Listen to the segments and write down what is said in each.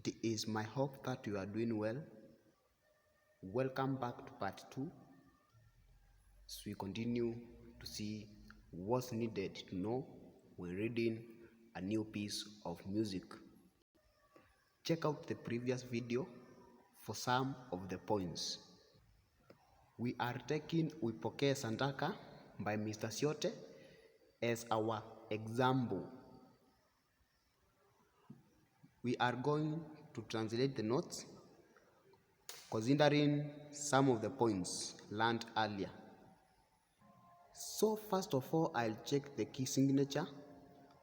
It is my hope that you are doing well. Welcome back to part 2 as we continue to see what's needed to know when reading a new piece of music. Check out the previous video for some of the points. We are taking Uipokee Sandaka by Mr. Siote as our example. We are going to translate the notes considering some of the points learned earlier. So first of all, I'll check the key signature.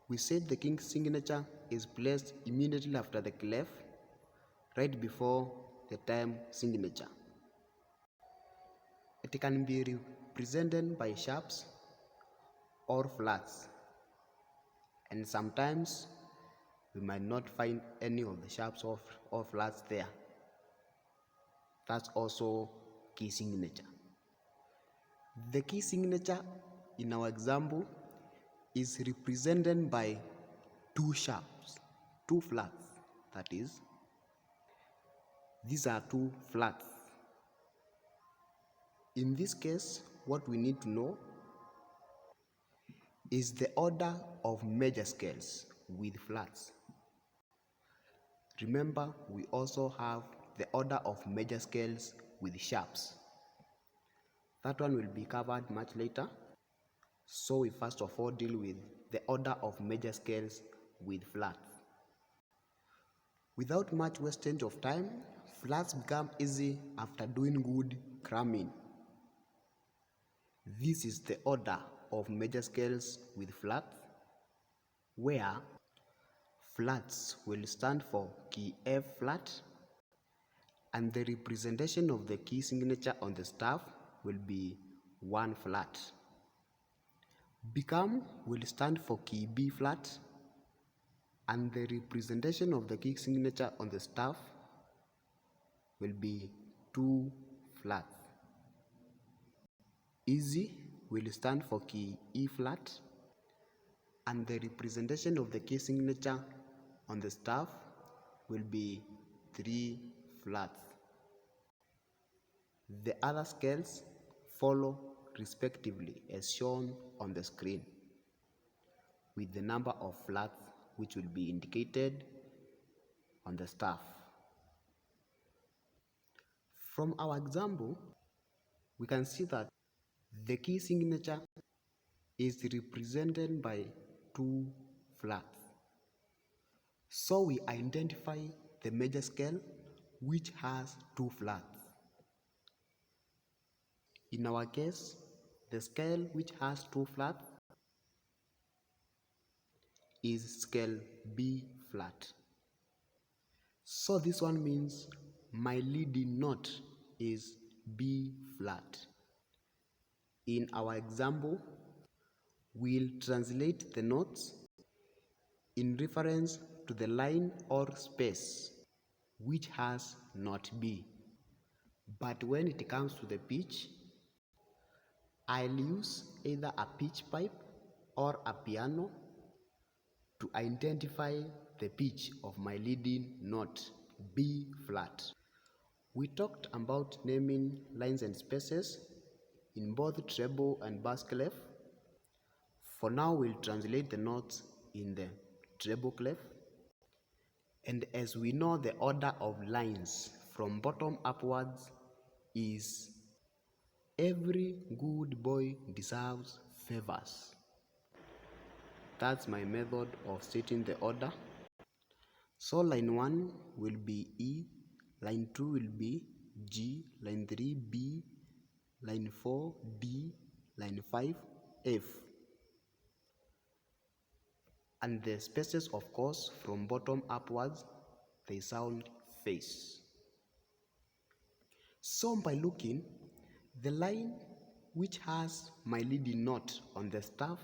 We said the key signature is placed immediately after the clef, right before the time signature. It can be represented by sharps or flats, and sometimes we might not find any of the sharps or flats there. That's also key signature. The key signature in our example is represented by two sharps, two flats, that is. These are two flats. In this case, what we need to know is the order of major scales with flats. Remember, we also have the order of major scales with sharps. That one will be covered much later. So we first of all deal with the order of major scales with flats. Without much wastage of time, flats become easy after doing good cramming. This is the order of major scales with flats, where flats will stand for key F flat, and the representation of the key signature on the staff will be 1 flat. Become will stand for key B flat, and the representation of the key signature on the staff will be 2 flats. Easy will stand for key E flat, and the representation of the key signature on the staff will be 3 flats. The other scales follow respectively as shown on the screen, with the number of flats which will be indicated on the staff. From our example, we can see that the key signature is represented by 2 flats. So we identify the major scale which has 2 flats. In our case, the scale which has 2 flats is scale B flat. So this one means my leading note is B flat. In our example, we'll translate the notes in reference to the line or space which has note B. But when it comes to the pitch, I'll use either a pitch pipe or a piano to identify the pitch of my leading note, B flat. We talked about naming lines and spaces in both treble and bass clef. For now, we'll translate the notes in the treble clef. And as we know, the order of lines from bottom upwards is every good boy deserves favors. That's my method of stating the order. So line 1 will be E, line 2 will be G, line 3 B, line 4 D, line 5 F. And the spaces, of course, from bottom upwards they sound face. So by looking, the line which has my leading note on the staff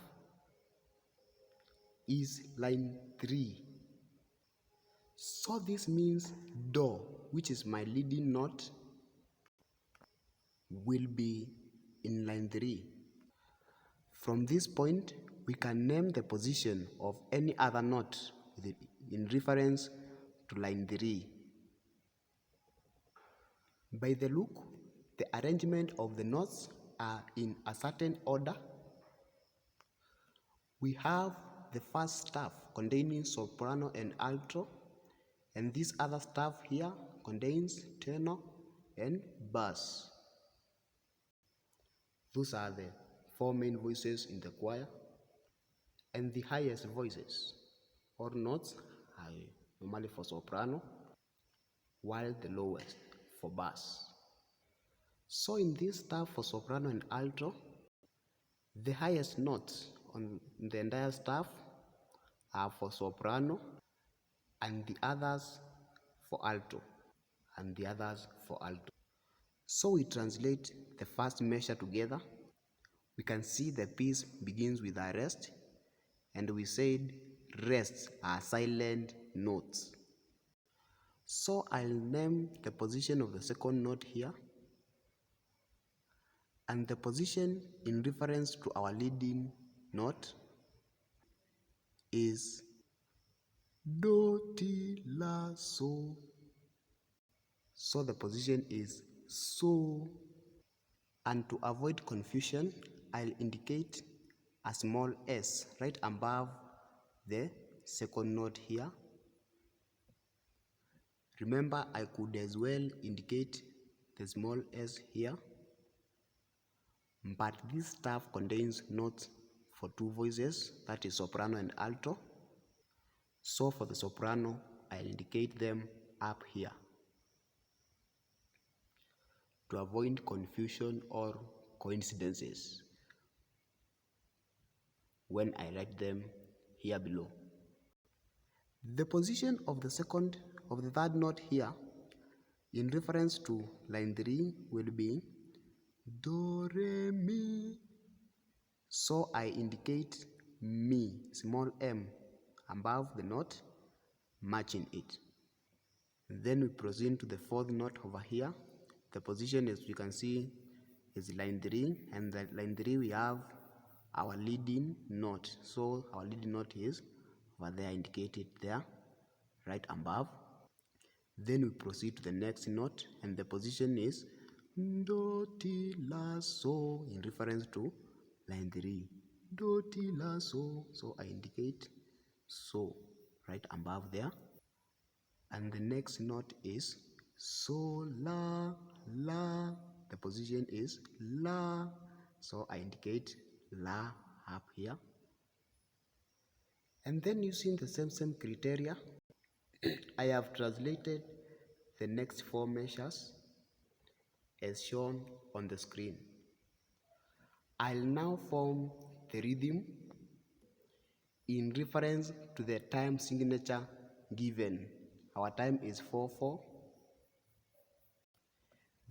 is line 3. So this means do, which is my leading note, will be in line 3. From this point, we can name the position of any other note in reference to line 3. By the look, the arrangement of the notes are in a certain order. We have the first staff containing soprano and alto, and this other staff here contains tenor and bass. Those are the 4 main voices in the choir, and the highest voices or notes are normally for soprano, while the lowest for bass. So in this staff for soprano and alto, the highest notes on the entire staff are for soprano, and the others for alto, and the others for alto. So we translate the first measure together. We can see the piece begins with a rest, and we said rests are silent notes. So I'll name the position of the second note here, and the position in reference to our leading note is do, ti, la, so. So the position is so. And to avoid confusion, I'll indicate a small s right above the second note here. Remember, I could as well indicate the small s here, but this staff contains notes for 2 voices, that is soprano and alto. So for the soprano, I'll indicate them up here to avoid confusion or coincidences when I write them here below. The position of the third note here in reference to line 3 will be do, re, mi. So I indicate mi, small m, above the note, matching it. Then we proceed to the fourth note over here. The position, as you can see, is line 3, and that line 3 we have our leading note. So our leading note is over there, indicated there, right above. Then we proceed to the next note, and the position is do, ti, la, so, in reference to line 3. Do, ti, la, so. So I indicate so right above there. And the next note is so, la, la. The position is la, so I indicate la up here. And then using the same criteria, I have translated the next 4 measures as shown on the screen. I'll now form the rhythm in reference to the time signature given. Our time is 4/4.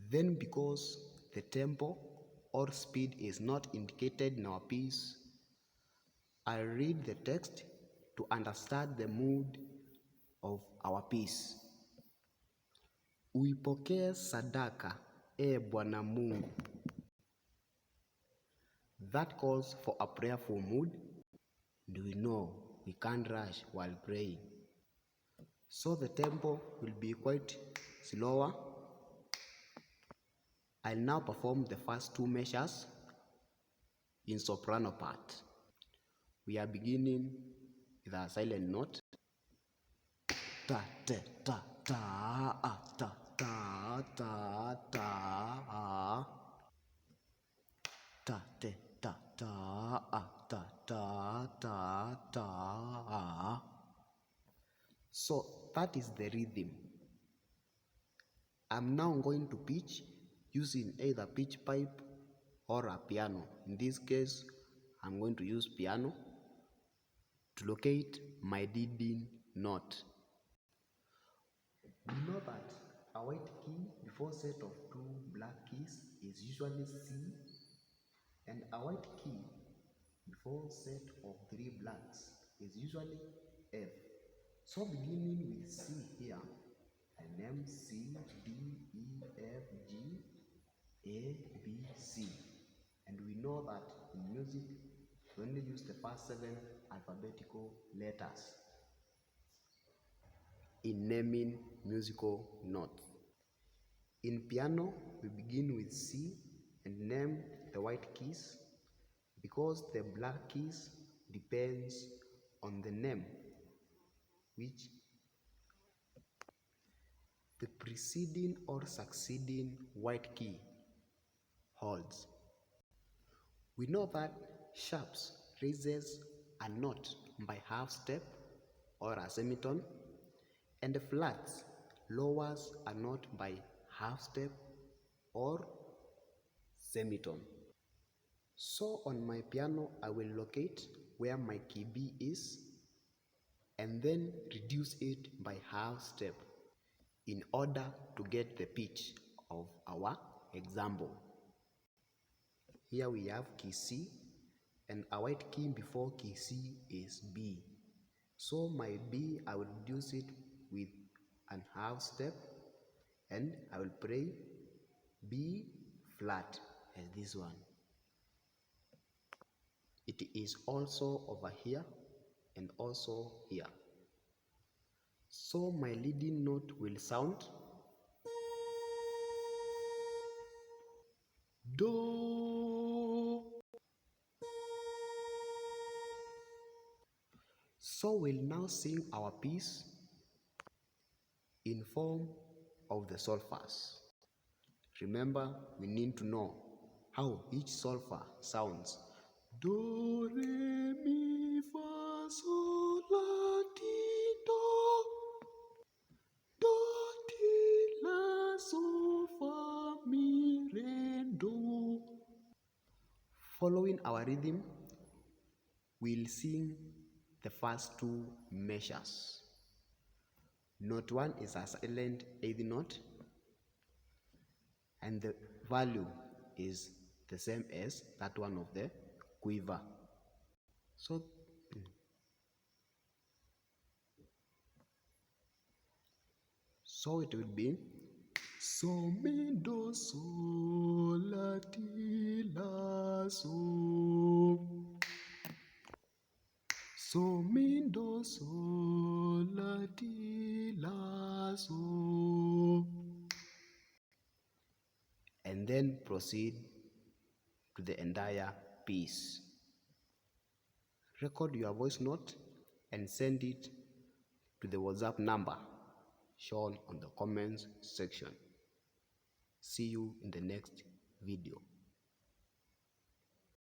Then, because the tempo or speed is not indicated in our piece, I'll read the text to understand the mood of our piece. Uipokee sadaka, Bwana Mungu. That calls for a prayerful mood, and we know we can't rush while praying. So the tempo will be quite slower. I'll now perform the first 2 measures in soprano part. We are beginning with a silent note. Ta, te, ta, ta, a, ta, ta, ta, ta, a. Ta, te, ta, ta, a, ta, ta, ta, ta, a. So that is the rhythm. I'm now going to pitch using either pitch pipe or a piano. In this case, I'm going to use piano to locate my leading note. We know that a white key before set of two black keys is usually C, and a white key before set of three blacks is usually F. So beginning with C here, I name C, D, E, F, G, A, B, C. And we know that in music, we only use the first 7 alphabetical letters in naming musical notes. In piano, we begin with C and name the white keys because the black keys depends on the name which the preceding or succeeding white key holds. We know that sharps raises a note by half step or a semitone, and the flats lowers a note by half step or semitone. So on my piano, I will locate where my key B is and then reduce it by half step in order to get the pitch of our example. Here we have key C, and a white key before key C is B. So my B, I will reduce it with an half step and I will play B flat as this one. It is also over here and also here. So my leading note will sound Do. So we'll now sing our piece in form of the solfas. Remember, we need to know how each solfa sounds. Do, re, mi, fa, sol, la, ti, do. Do, ti, la, sol, fa, mi, re, do. Following our rhythm, we'll sing the first two measures. Note 1 is a silent eighth note, and the value is the same as that one of the quiver. So it will be so, mi, do, sol, la, ti, la, so. So, mi, do, sol, la, ti, la, so. And then proceed to the entire piece. Record your voice note and send it to the WhatsApp number shown on the comments section. See you in the next video.